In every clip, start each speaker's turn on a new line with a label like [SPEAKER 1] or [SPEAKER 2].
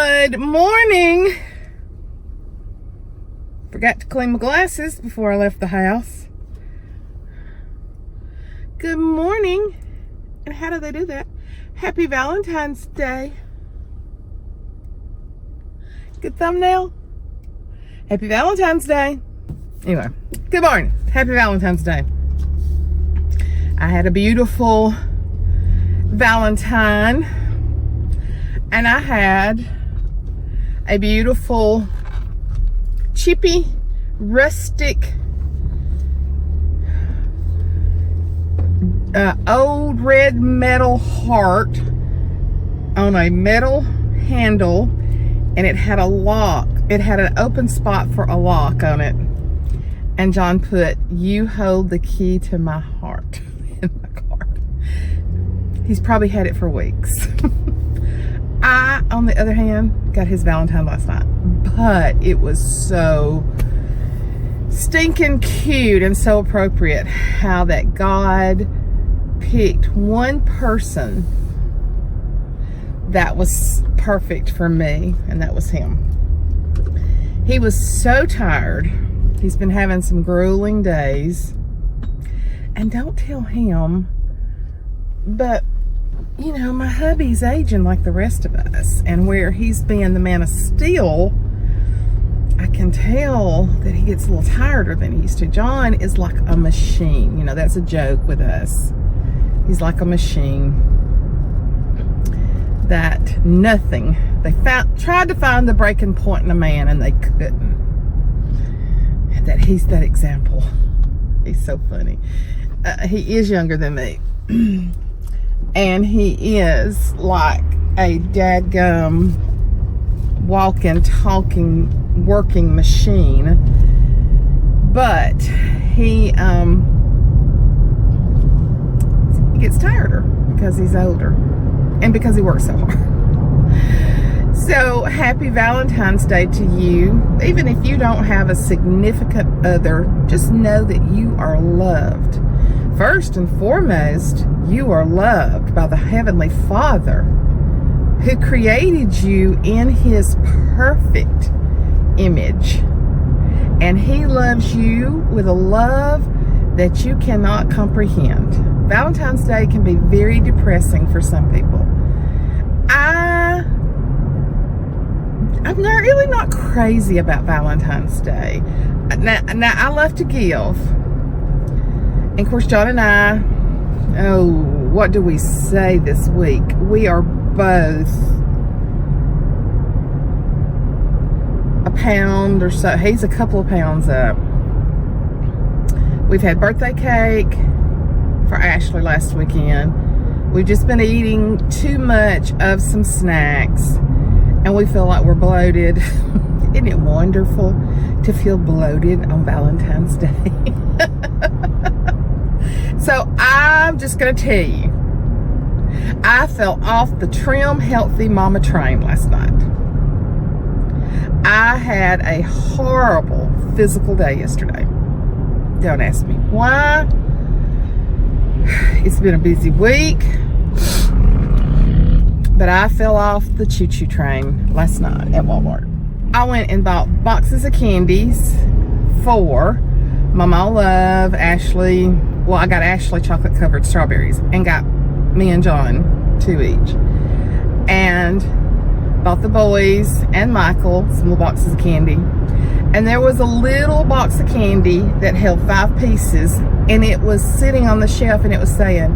[SPEAKER 1] Good morning. Forgot to clean my glasses before I left the house. Good morning. And how do they do that? Happy Valentine's Day. Good thumbnail. Happy Valentine's Day. Anyway, good morning. Happy Valentine's Day. I had a beautiful Valentine, and I had a beautiful chippy rustic old red metal heart on a metal handle, and it had a lock. It had an open spot for a lock on it, and John put, "You hold the key to my heart," in my card. He's probably had it for weeks. I, on the other hand, got his Valentine last night, but it was so stinking cute and so appropriate how that God picked one person that was perfect for me, and that was him. He was so tired. He's been having some grueling days, and don't tell him, but you know, my hubby's aging like the rest of us, and where he's being the man of steel, I can tell that he gets a little tireder than he used to. John is like a machine. You know, that's a joke with us. He's like a machine that nothing. They tried to find the breaking point in a man, and they couldn't. And that he's that example. He's so funny. He is younger than me. And he is like a dadgum walking, talking, working machine. But he gets tireder because he's older and because he works so hard. So happy Valentine's Day to you. Even if you don't have a significant other, just know that you are loved. First and foremost, you are loved by the Heavenly Father, who created you in His perfect image. And He loves you with a love that you cannot comprehend. Valentine's Day can be very depressing for some people. I'm really not crazy about Valentine's Day. Now I love to give. And of course, John and I, what do we say this week? We are both a pound or so. He's a couple of pounds up. We've had birthday cake for Ashley last weekend. We've just been eating too much of some snacks, and we feel like we're bloated. Isn't it wonderful to feel bloated on Valentine's Day? So I'm just going to tell you, I fell off the trim, healthy mama train last night. I had a horrible physical day yesterday. Don't ask me why. It's been a busy week. But I fell off the choo-choo train last night at Walmart. I went and bought boxes of candies for Mama Love, Ashley. Well, I got Ashley chocolate covered strawberries and got me and John 2 each. And bought the boys and Michael some little boxes of candy. And there was a little box of candy that held 5 pieces, and it was sitting on the shelf, and it was saying,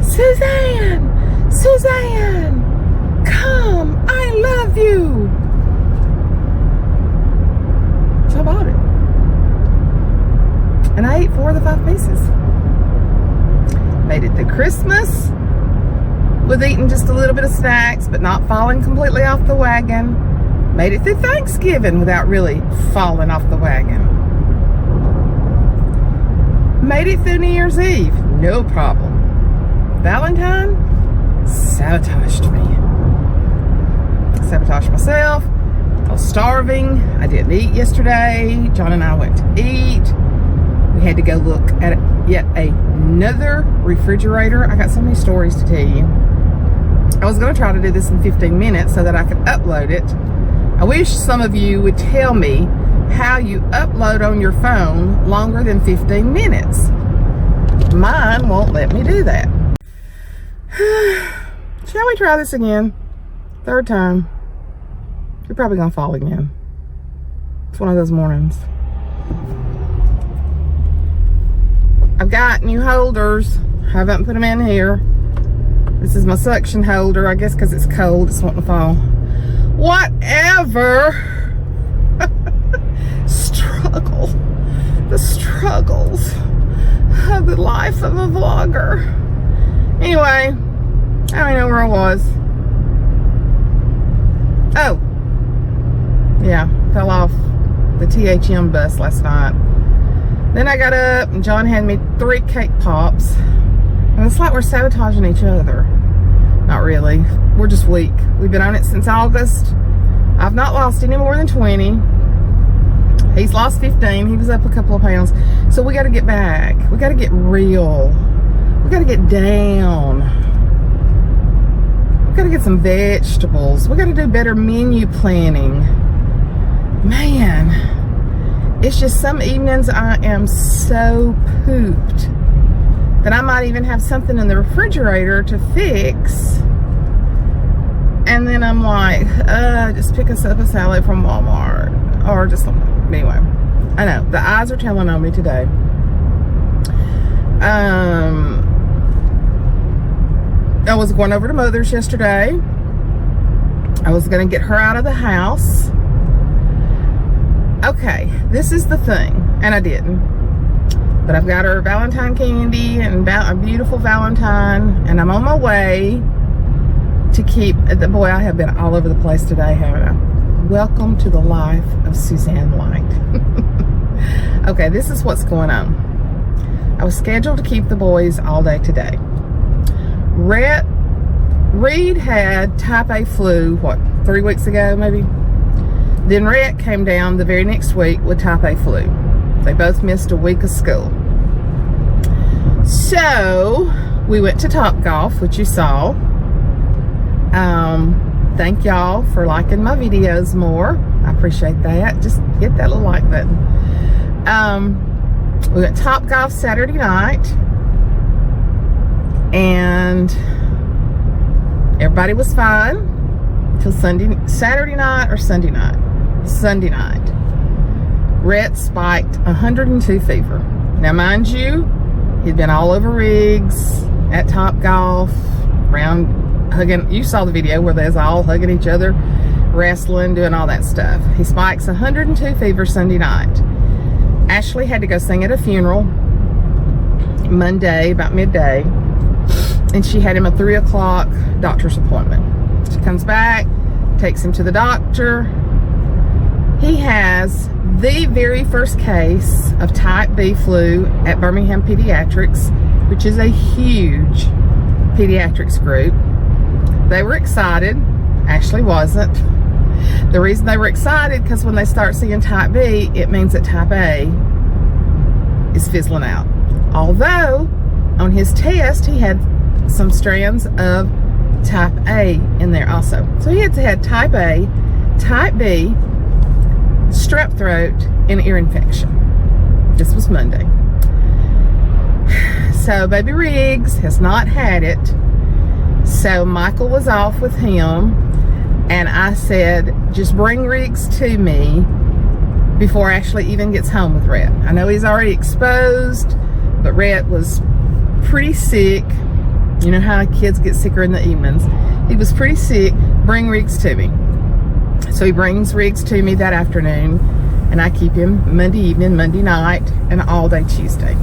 [SPEAKER 1] "Suzanne, Suzanne, come, I love you." So I bought it. And I ate 4 of the 5 pieces. Made it through Christmas with eating just a little bit of snacks, but not falling completely off the wagon. Made it through Thanksgiving without really falling off the wagon. Made it through New Year's Eve, no problem. Valentine sabotaged me. Sabotaged myself. I was starving. I didn't eat yesterday. John and I went to eat. We had to go look at yet another refrigerator. I got so many stories to tell you. I was going to try to do this in 15 minutes so that I could upload it. I wish some of you would tell me how you upload on your phone longer than 15 minutes. Mine won't let me do that. Shall we try this again? Third time. You're probably gonna fall again. It's one of those mornings. I've got new holders. Haven't put them in here. This is my suction holder. I guess because it's cold, it's wanting to fall. Whatever. Struggle. The struggles of the life of a vlogger. Anyway, I don't know where I was. Oh, yeah, fell off the THM bus last night. Then I got up and John had me 3 cake pops. And it's like we're sabotaging each other. Not really. We're just weak. We've been on it since August. I've not lost any more than 20. He's lost 15. He was up a couple of pounds. So we got to get back. We got to get real. We got to get down. We got to get some vegetables. We got to do better menu planning. Man, it's just some evenings I am so pooped that I might even have something in the refrigerator to fix. And then I'm like, just pick us up a salad from Walmart. Or just something. Anyway, I know. The eyes are telling on me today. I was going over to Mother's yesterday. I was going to get her out of the house. Okay, this is the thing. And I didn't. But I've got her Valentine candy and a beautiful Valentine. And I'm on my way to keep... Boy, I have been all over the place today, haven't I? Welcome to the life of Suzanne Light. Okay, this is what's going on. I was scheduled to keep the boys all day today. Reaid had type A flu, what, 3 weeks ago maybe? Then Rhett came down the very next week with type A flu. They both missed a week of school. So, we went to Topgolf, which you saw. Thank y'all for liking my videos more. I appreciate that. Just hit that little like button. We went Topgolf Saturday night. And everybody was fine till Saturday night or Sunday night. Sunday night. Rhett spiked 102 fever. Now, mind you, he'd been all over rigs at Topgolf, around hugging. You saw the video where they was all hugging each other, wrestling, doing all that stuff. He spikes 102 fever Sunday night. Ashley had to go sing at a funeral Monday, about midday, and she had him a 3 o'clock doctor's appointment. She comes back, takes him to the doctor. He has the very first case of type B flu at Birmingham Pediatrics, which is a huge pediatrics group. They were excited. Ashley wasn't. The reason they were excited, because when they start seeing type B, it means that type A is fizzling out. Although, on his test, he had some strands of type A in there also. So he had type A, type B, strep throat, and ear infection. This was Monday. So baby Riggs has not had it. So Michael was off with him, and I said, just bring Riggs to me before Ashley even gets home with Rhett. I know he's already exposed, but Rhett was pretty sick. You know how kids get sicker in the evenings. He was pretty sick. Bring Riggs to me. So he brings Riggs to me that afternoon, and I keep him Monday evening, Monday night, and all day Tuesday.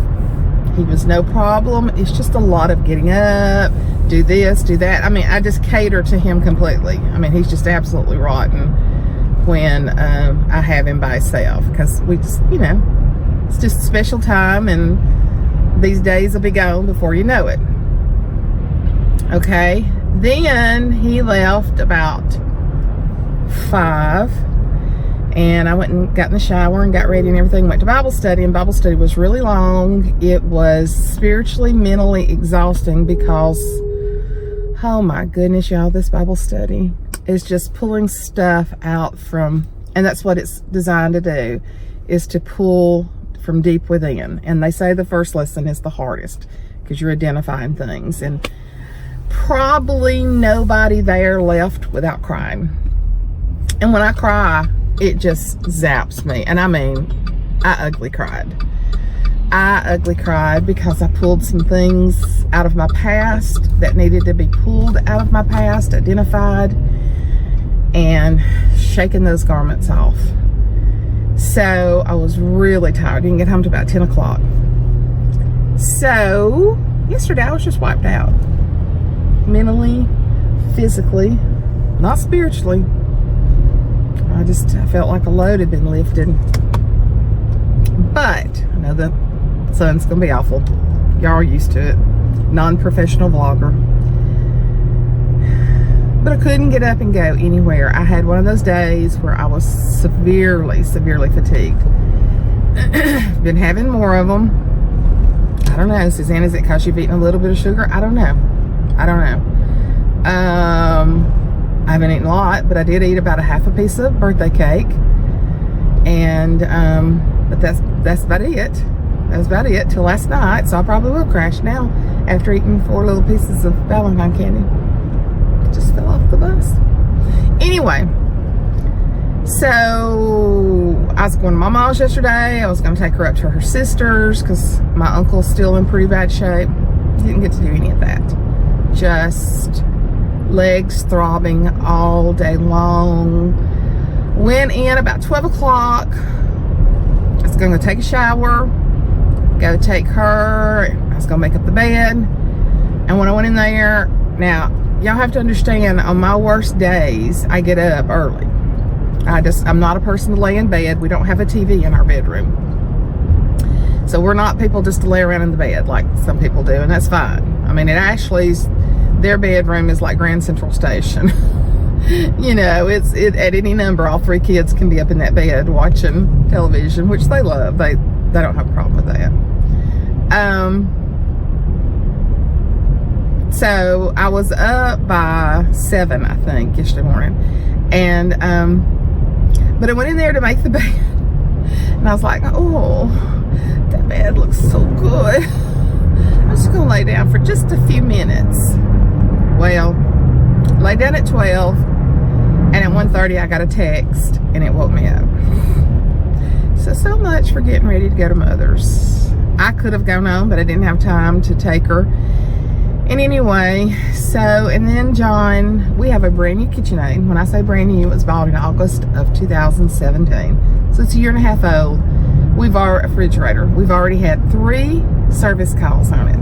[SPEAKER 1] He was no problem. It's just a lot of getting up, do this, do that. I mean, I just cater to him completely. I mean, he's just absolutely rotten when I have him by himself, because we just, you know, it's just a special time, and these days will be gone before you know it. Okay, then he left about 5, and I went and got in the shower and got ready and everything, went to Bible study, and Bible study was really long. It was spiritually, mentally exhausting, because Oh my goodness, y'all, this Bible study is just pulling stuff out from, and that's what it's designed to do, is to pull from deep within. And they say the first lesson is the hardest because you're identifying things, and probably nobody there left without crying. And when I cry, it just zaps me. And I mean, I ugly cried. I ugly cried because I pulled some things out of my past that needed to be pulled out of my past, identified, and shaking those garments off. So I was really tired. Didn't get home till about 10 o'clock. So yesterday I was just wiped out. Mentally, physically, not spiritually. I felt like a load had been lifted. But I know the sun's gonna be awful. Y'all are used to it. Non-professional vlogger. But I couldn't get up and go anywhere. I had one of those days where I was severely fatigued. Been having more of them. I don't know, Suzanne, is it because you've eaten a little bit of sugar? I don't know. I haven't eaten a lot, but I did eat about a half a piece of birthday cake. And, but that's about it. That's about it till last night. So I probably will crash now after eating 4 little pieces of Valentine candy. Just fell off the bus. Anyway, so I was going to my mom's yesterday. I was going to take her up to her sister's because my uncle's still in pretty bad shape. Didn't get to do any of that. Just legs throbbing all day long. Went in about 12 o'clock. I was going to take a shower, go take her. I was going to make up the bed. And when I went in there, now, y'all have to understand, on my worst days, I get up early. I'm not a person to lay in bed. We don't have a TV in our bedroom. So we're not people just to lay around in the bed like some people do, and that's fine. I mean, their bedroom is like Grand Central Station. You know, it's at any number, all 3 kids can be up in that bed watching television, which they love. They don't have a problem with that. So I was up by 7, I think, yesterday morning. And, but I went in there to make the bed. And I was like, oh, that bed looks so good. I'm just going to lay down for just a few minutes. Well, lay down at 12. And at 1:30, I got a text. And it woke me up. So much for getting ready to go to Mother's. I could have gone on, but I didn't have time to take her. And anyway, and then John, we have a brand new KitchenAid. When I say brand new, it was bought in August of 2017. So it's a year and a half old. We've our refrigerator. We've already had 3 service calls on it.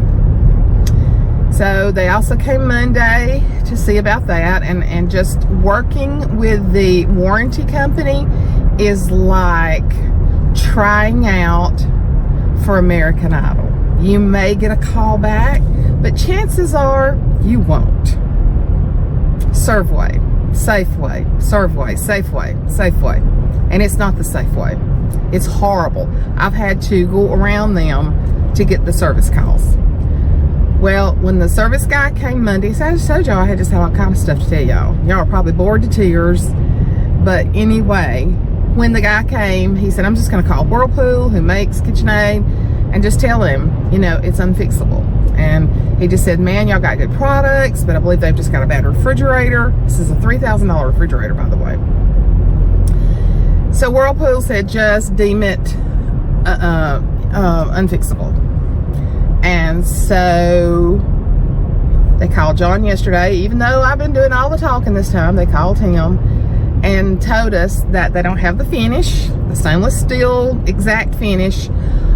[SPEAKER 1] So they also came Monday to see about that. And just working with the warranty company is like trying out for American Idol. You may get a call back, but chances are you won't. Serveway, Safeway, Serveway, Safeway. And it's not the Safeway. It's horrible. I've had to go around them to get the service calls. Well, when the service guy came Monday, so I just told y'all I had just had all kind of stuff to tell y'all. Y'all are probably bored to tears. But anyway, when the guy came, he said, I'm just going to call Whirlpool, who makes KitchenAid, and just tell him, you know, it's unfixable. And he just said, man, y'all got good products, but I believe they've just got a bad refrigerator. This is a $3,000 refrigerator, by the way. So Whirlpool said, just deem it unfixable. And so they called John yesterday, even though I've been doing all the talking this time. They called him and told us that they don't have the finish, the stainless steel exact finish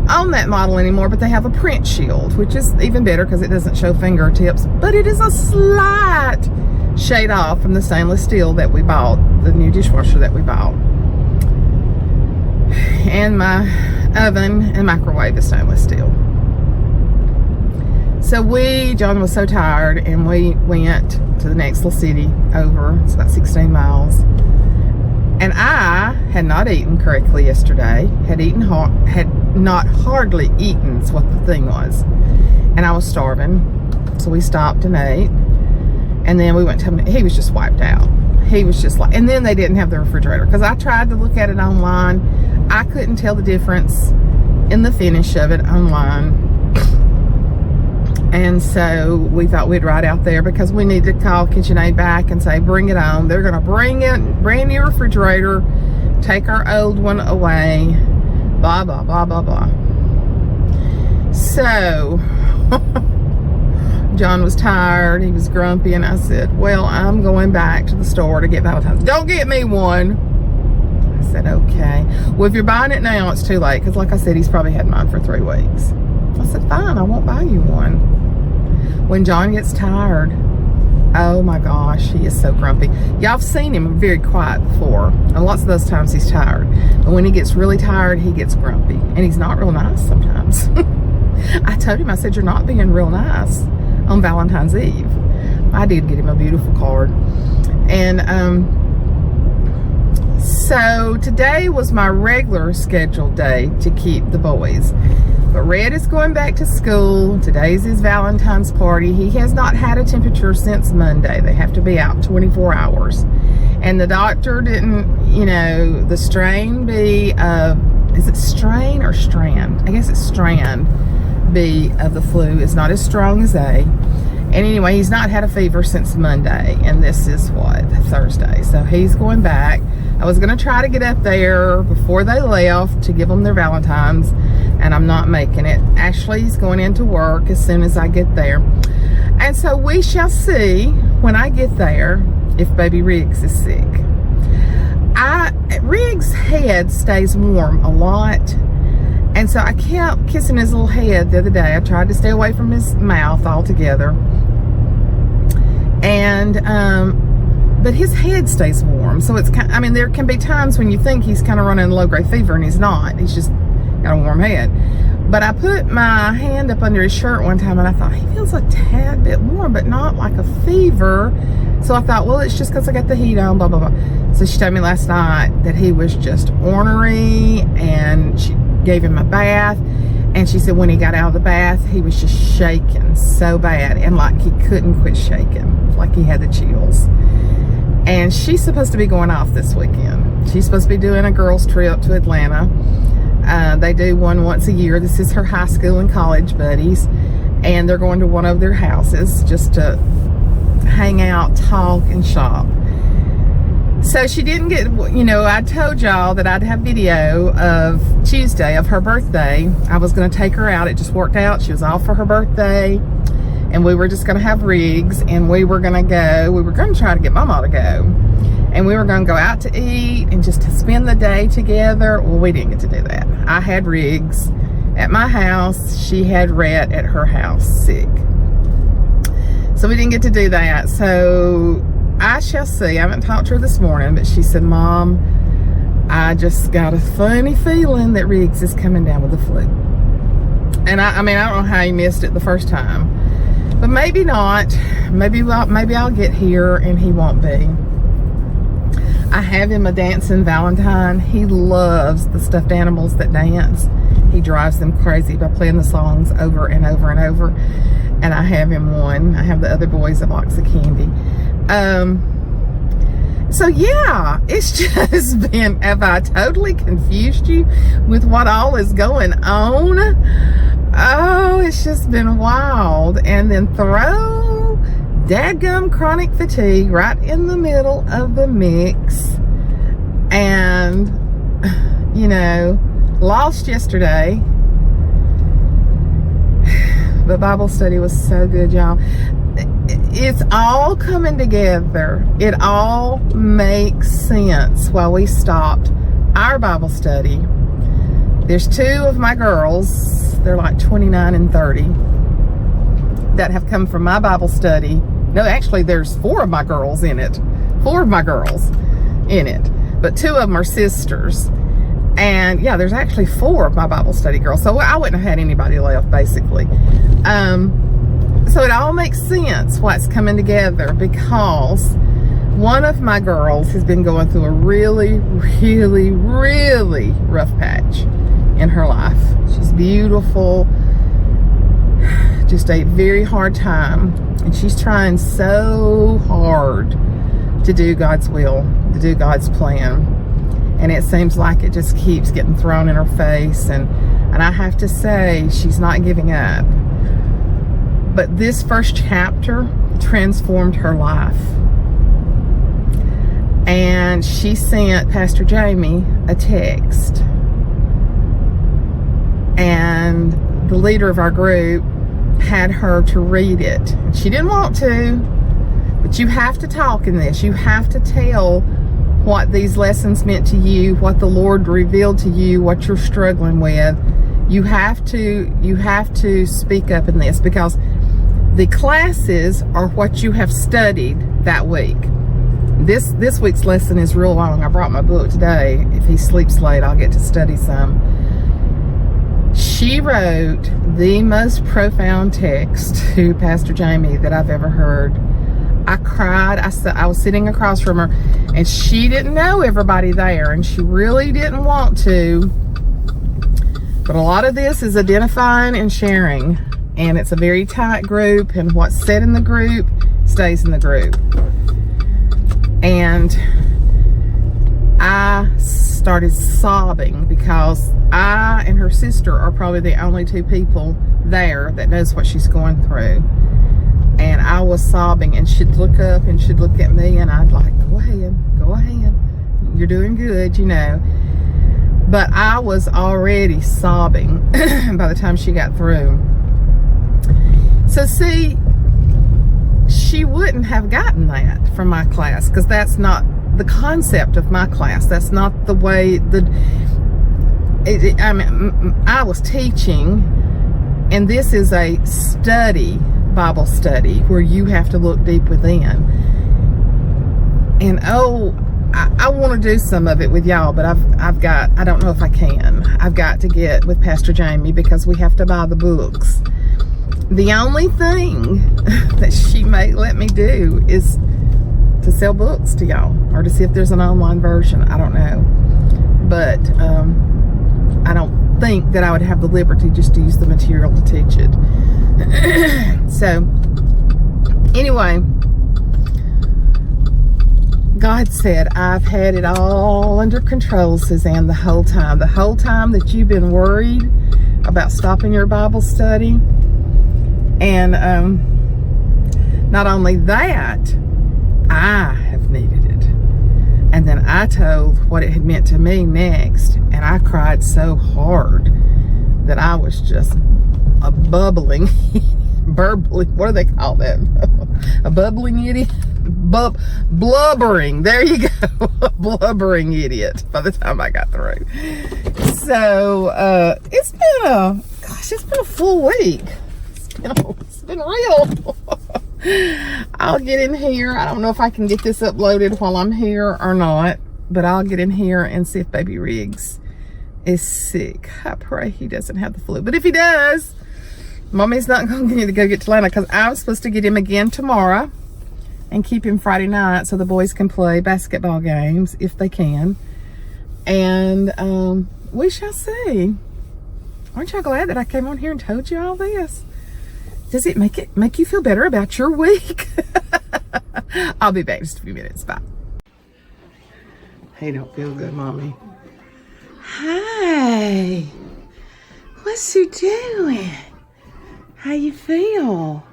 [SPEAKER 1] on that model anymore, but they have a print shield, which is even better because it doesn't show fingertips, but it is a slight shade off from the stainless steel that we bought, the new dishwasher that we bought. And my oven and microwave is stainless steel. So John was so tired, and we went to the next little city over. It's about 16 miles. And I had not eaten correctly yesterday. Had not hardly eaten is what the thing was. And I was starving. So we stopped and ate. And then we went to him, he was just wiped out. He was just like, and then they didn't have the refrigerator, because I tried to look at it online. I couldn't tell the difference in the finish of it online. And so we thought we'd ride out there, because we need to call KitchenAid back and say, bring it on. They're going to bring in brand new refrigerator, take our old one away, blah, blah, blah, blah, blah. So John was tired, he was grumpy, and I said, well, I'm going back to the store to get Valentine's. Don't get me one. I said, okay. Well, if you're buying it now, it's too late, because like I said, he's probably had mine for 3 weeks. I said, fine, I won't buy you one. When John gets tired, oh my gosh, he is so grumpy. Y'all have seen him very quiet before, and lots of those times he's tired. But when he gets really tired, he gets grumpy, and he's not real nice sometimes. I told him, I said, you're not being real nice on Valentine's Eve. I did get him a beautiful card. And so today was my regular scheduled day to keep the boys. But Red is going back to school. Today's his Valentine's party. He has not had a temperature since Monday. They have to be out 24 hours. And the doctor didn't, you know, the strain B of, is it strain or strand? I guess it's strand B of the flu is not as strong as A. And anyway, he's not had a fever since Monday. And this is what, Thursday. So he's going back. I was going to try to get up there before they left to give them their Valentines, and I'm not making it. Ashley's going into work as soon as I get there. And so we shall see when I get there if baby Riggs is sick. Riggs' head stays warm a lot, and so I kept kissing his little head the other day. I tried to stay away from his mouth altogether. And but his head stays warm, so it's kind, I mean, there can be times when you think he's kind of running a low-grade fever, and he's not. He's just got a warm head. But I put my hand up under his shirt one time, and I thought, he feels a tad bit warm, but not like a fever. So I thought, well, it's just because I got the heat on, blah, blah, blah. So she told me last night that he was just ornery, and she gave him a bath. And she said when he got out of the bath, he was just shaking so bad, and like he couldn't quit shaking, like he had the chills. And she's supposed to be going off this weekend. She's supposed to be doing a girls' trip to Atlanta. They do one once a year. This is her high school and college buddies. And they're going to one of their houses just to hang out, talk, and shop. So she didn't get, you know, I told y'all that I'd have video of Tuesday of her birthday. I was going to take her out. It just worked out. She was off for her birthday. And we were just going to have Riggs, and we were going to go. We were going to try to get Mama to go. And we were going to go out to eat and just to spend the day together. Well, we didn't get to do that. I had Riggs at my house. She had Rhett at her house, sick. So we didn't get to do that. So I shall see. I haven't talked to her this morning, but she said, Mom, I just got a funny feeling that Riggs is coming down with the flu. And I mean, I don't know how he missed it the first time. But maybe not. Maybe I'll get here and he won't be. I have him a dancing Valentine. He loves the stuffed animals that dance. He drives them crazy by playing the songs over and over and over. And I have him one. I have the other boys a box of candy. So yeah, it's just been, have I totally confused you with what all is going on? Oh, it's just been wild. And then throw dadgum chronic fatigue right in the middle of the mix. And, you know, lost yesterday. But Bible study was so good, y'all. It's all coming together. It all makes sense while we stopped our Bible study. There's 2 of my girls, they're like 29 and 30, that have come from my Bible study. No, actually, there's 4 of my girls in it. 4 of my girls in it. But 2 of them are sisters. And yeah, there's actually 4 of my Bible study girls. So I wouldn't have had anybody left, basically. So it all makes sense what's coming together, because one of my girls has been going through a really, really, really rough patch in her life. She's beautiful, just a very hard time, and she's trying so hard to do God's will, to do God's plan, and it seems like it just keeps getting thrown in her face, and I have to say, she's not giving up. But this first chapter transformed her life, and she sent Pastor Jamie a text, and the leader of our group had her to read it. She didn't want to, but you have to talk in this. You have to tell what these lessons meant to you, what the Lord revealed to you, what you're struggling with. You have to speak up in this, because the classes are what you have studied that week. This week's lesson is real long. I brought my book today. If he sleeps late, I'll get to study some. She wrote the most profound text to Pastor Jamie that I've ever heard. I cried. I was sitting across from her, and she didn't know everybody there, and she really didn't want to. But a lot of this is identifying and sharing, and it's a very tight group, and what's said in the group stays in the group. And I started sobbing, because I and her sister are probably the only two people there that knows what she's going through. And I was sobbing, and she'd look up and she'd look at me, and I'd like, go ahead, you're doing good, you know. But I was already sobbing by the time she got through. So see, she wouldn't have gotten that from my class, because that's not the concept of my class. That's not the way I was teaching, and this is a Bible study, where you have to look deep within. And I want to do some of it with y'all, but I don't know if I can. I've got to get with Pastor Jamie, because we have to buy the books. The only thing that she may let me do is to sell books to y'all, or to see if there's an online version. I don't know. But I don't think that I would have the liberty just to use the material to teach it. So, anyway, God said, I've had it all under control, Suzanne, the whole time. The whole time that you've been worried about stopping your Bible study. And not only that, I have needed it. And then I told what it had meant to me next, and I cried so hard that I was just a bubbling, what do they call that? A bubbling idiot? Blubbering, there you go. Blubbering idiot by the time I got through. So it's been a full week. It's been real. I'll get in here. I don't know if I can get this uploaded while I'm here or not, but I'll get in here and see if baby Riggs is sick. I pray he doesn't have the flu, but if he does, Mommy's not going to go get to Atlanta, because I'm supposed to get him again tomorrow and keep him Friday night so the boys can play basketball games if they can. And we shall see. Aren't y'all glad that I came on here and told you all this? Does it make you feel better about your week? I'll be back in just a few minutes. Bye. Hey, don't feel good, Mommy. Hi. What's you doing? How you feel?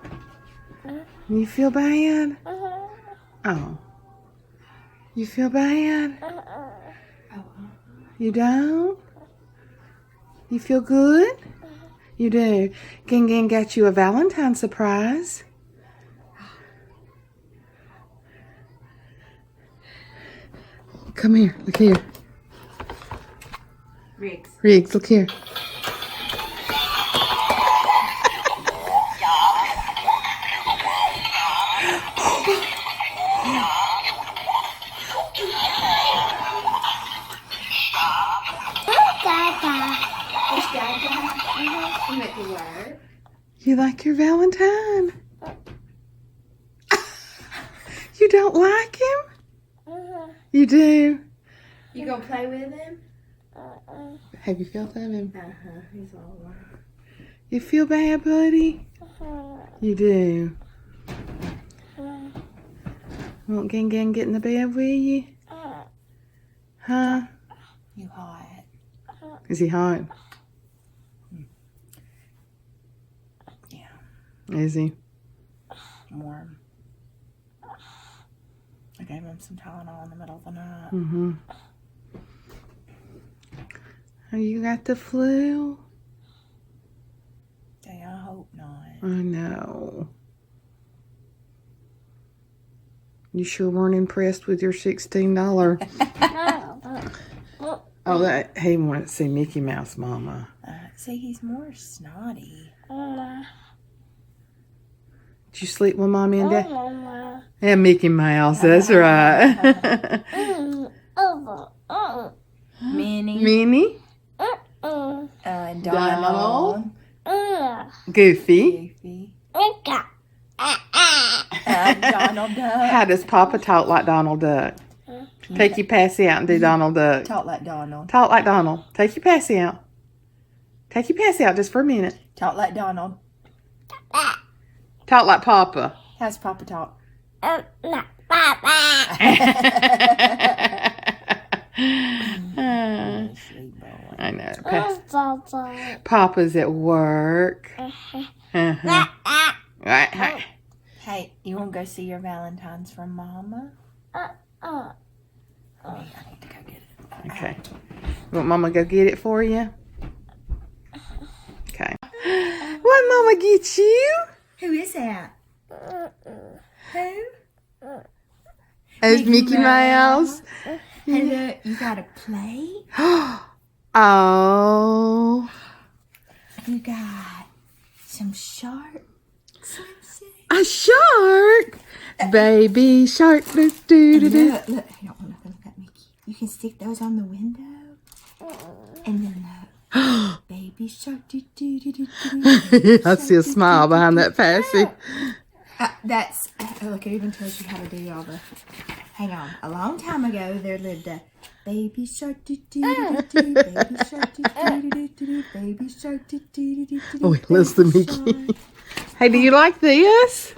[SPEAKER 1] You feel bad? Oh. You feel bad? You don't? You feel good? You do. Gang got you a Valentine surprise. Come here. Look here. Riggs, look here. You like your Valentine? You don't like him? You do?
[SPEAKER 2] You gonna play with him?
[SPEAKER 1] Have you felt of him?
[SPEAKER 2] He's all right.
[SPEAKER 1] You feel bad, buddy? You do. Won't Gang Gang get in the bed with you? Huh?
[SPEAKER 2] You hot.
[SPEAKER 1] Is he hot?
[SPEAKER 2] Yeah.
[SPEAKER 1] Is he?
[SPEAKER 2] Warm. I gave him some Tylenol in the middle of the night.
[SPEAKER 1] Mm-hmm. Oh, you got the flu?
[SPEAKER 2] Yeah, I hope not.
[SPEAKER 1] I know. You sure weren't impressed with your $16. Oh, that he wanted to see Mickey Mouse, Mama.
[SPEAKER 2] See, he's more snotty.
[SPEAKER 1] Did you sleep with Mommy and Dad? Yeah, Mickey Mouse, that's right.
[SPEAKER 2] Minnie.
[SPEAKER 1] Minnie?
[SPEAKER 2] Donald.
[SPEAKER 1] Goofy.
[SPEAKER 2] Goofy. Donald Duck.
[SPEAKER 1] How does Papa talk like Donald Duck? Take your passy out and do Donald Duck.
[SPEAKER 2] Talk like Donald.
[SPEAKER 1] Talk like Donald. Take your passy out. Take your passy out just for a minute.
[SPEAKER 2] Talk like Donald.
[SPEAKER 1] Talk like Papa.
[SPEAKER 2] How's Papa talk?
[SPEAKER 1] I know. Papa's at work. Right.
[SPEAKER 2] Hey, you want to go see your Valentines from Mama? I need to go get it.
[SPEAKER 1] Okay. You want Mama to go get it for you? Okay. What Mama get you?
[SPEAKER 2] Who is that? Who?
[SPEAKER 1] It's Mickey Mouse.
[SPEAKER 2] Hey, look, you got a plate?
[SPEAKER 1] Oh.
[SPEAKER 2] You got some shark swimsuit?
[SPEAKER 1] A shark. Baby shark. Do, do, do, do.
[SPEAKER 2] Look, you don't want nothing like Mickey. You can stick those on the window. And then look. Baby shark. Do, do, do, do, do.
[SPEAKER 1] I see a smile behind that passy.
[SPEAKER 2] That's, look, it even tells you how to do all the, hang on. A long time ago, there lived a baby shark, do, do, do, do, baby shark, do, do, do, do, baby shark, do, do, do, do,
[SPEAKER 1] Oh, he loves the Mickey. Hey, do you like this?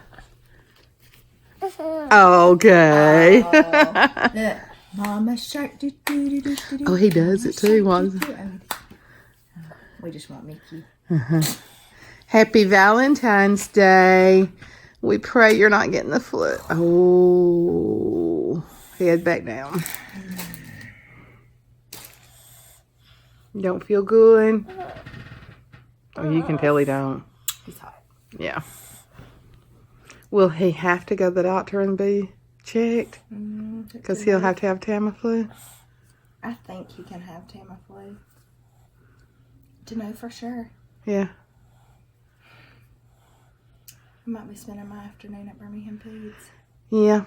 [SPEAKER 1] Okay.
[SPEAKER 2] Look, mama shark, do, do, do, do, do.
[SPEAKER 1] Oh, he does it too.
[SPEAKER 2] We just want Mickey.
[SPEAKER 1] Happy Valentine's Day. We pray you're not getting the flu. Oh, head back down. You don't feel good? Oh, you can tell he don't.
[SPEAKER 2] He's hot.
[SPEAKER 1] Yeah. Will he have to go to the doctor and be checked? Because he'll have to have Tamiflu?
[SPEAKER 2] I think he can have Tamiflu. To know for sure.
[SPEAKER 1] Yeah.
[SPEAKER 2] I might be spending my afternoon at Birmingham Peds.
[SPEAKER 1] Yeah.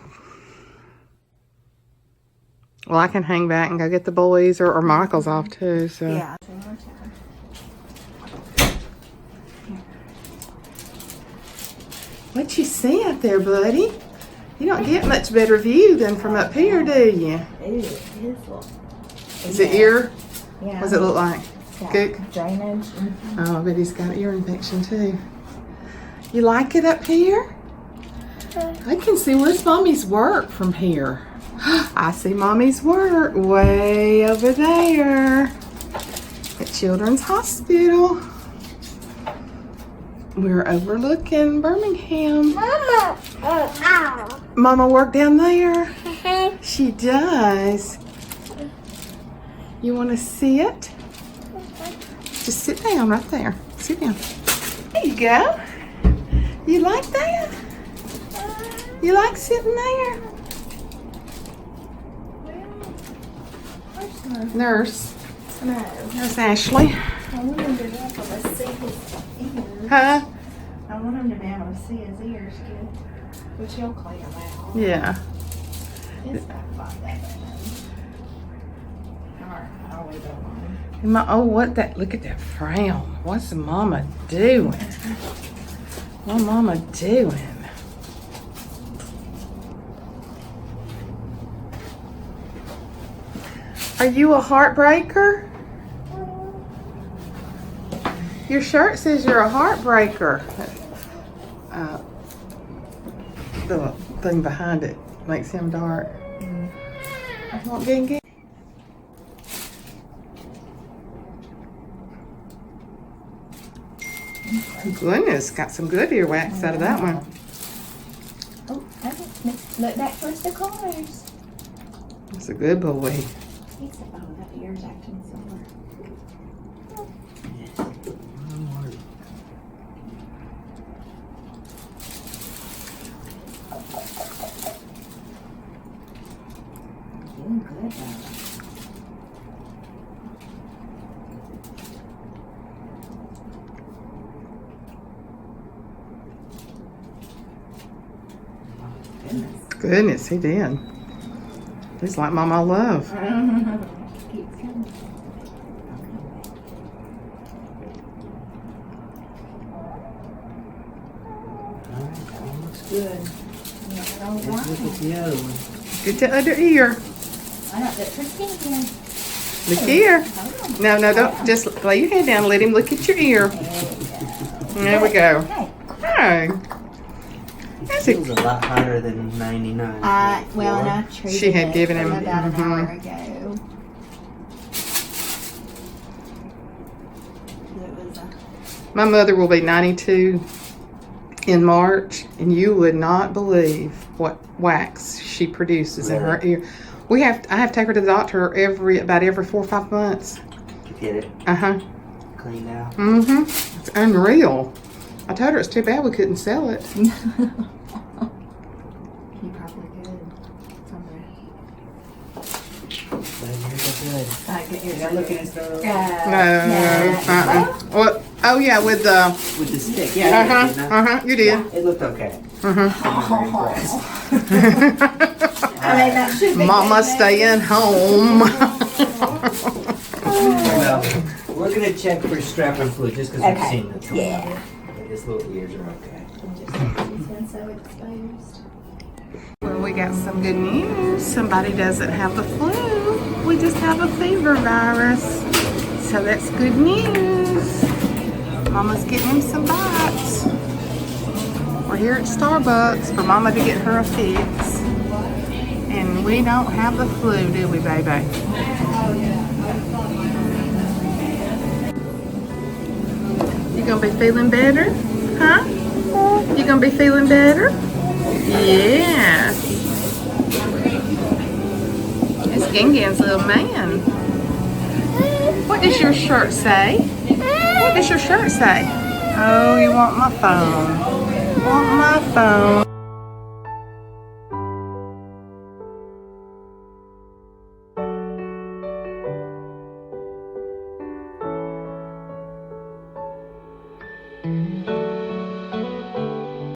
[SPEAKER 1] Well, I can hang back and go get the boys, or Michael's off too, so.
[SPEAKER 2] Yeah.
[SPEAKER 1] What you see up there, buddy? You don't get much better view than from up here, do you? Is it ear?
[SPEAKER 2] Yeah.
[SPEAKER 1] What does it look like? Good.
[SPEAKER 2] Drainage.
[SPEAKER 1] Oh, I bet he's got ear infection too. You like it up here? I can see where's Mommy's work from here. I see Mommy's work way over there at Children's Hospital. We're overlooking Birmingham. Mama work down there? She does. You want to see it? Just sit down right there. Sit down. There you go. You like that? You like sitting there? Nurse.
[SPEAKER 2] No.
[SPEAKER 1] Nurse Ashley.
[SPEAKER 2] I want him to be able to see his ears.
[SPEAKER 1] Huh?
[SPEAKER 2] I want him to be able to see his ears good. Which he'll clean them out.
[SPEAKER 1] Yeah.
[SPEAKER 2] It's not like that. Alright, I'll leave it alone.
[SPEAKER 1] Oh, what that? Look at that frown. What's the mama doing? What mama doing? Are you a heartbreaker? Your shirt says you're a heartbreaker. the thing behind it makes him dark. Come on, get. Goodness, got some good earwax out of that one.
[SPEAKER 2] Oh, look back towards the corners.
[SPEAKER 1] That's a good boy.
[SPEAKER 2] He's, oh, that ear's acting sore. Doing good though.
[SPEAKER 1] Goodness, he did. He's like Mama Love.
[SPEAKER 2] Keeps coming.
[SPEAKER 3] Looks good. Let's look at the other one.
[SPEAKER 1] Get the other ear.
[SPEAKER 2] I don't look for skin.
[SPEAKER 1] Look here. No, no, don't. Just lay your head down and let him look at your ear. There we go.
[SPEAKER 2] Hey.
[SPEAKER 1] Hey.
[SPEAKER 3] It feels a lot hotter than 99.
[SPEAKER 2] Well, and I treated
[SPEAKER 1] She had
[SPEAKER 2] it
[SPEAKER 1] given him-
[SPEAKER 2] about an hour ago. It was
[SPEAKER 1] My mother will be 92 in March, and you would not believe what wax she produces in her ear. I have to take her to the doctor about every 4 or 5 months.
[SPEAKER 3] To get it cleaned out.
[SPEAKER 1] It's unreal. I told her it's too bad we couldn't sell it.
[SPEAKER 2] You probably could. Somewhere.
[SPEAKER 3] But you're good. Look at his throat.
[SPEAKER 1] No. What? Oh yeah, with the.
[SPEAKER 3] With the stick. Yeah.
[SPEAKER 1] You did.
[SPEAKER 3] It looked okay.
[SPEAKER 2] I mean, that should be
[SPEAKER 1] Mama
[SPEAKER 2] good.
[SPEAKER 1] staying home.
[SPEAKER 3] Well, we're going to check for strap and fluid just because we've seen the tool.
[SPEAKER 2] Yeah.
[SPEAKER 3] But his little ears are okay.
[SPEAKER 2] He's been so exposed.
[SPEAKER 1] Well, we got some good news. Somebody doesn't have the flu. We just have a fever virus. So that's good news. Mama's getting him some bites. We're here at Starbucks for Mama to get her a fix. And we don't have the flu, do we, baby? You gonna be feeling better? Huh? You gonna be feeling better? Yeah. It's Gingin's little man. What does your shirt say? What does your shirt say? Oh, you want my phone. Want my phone.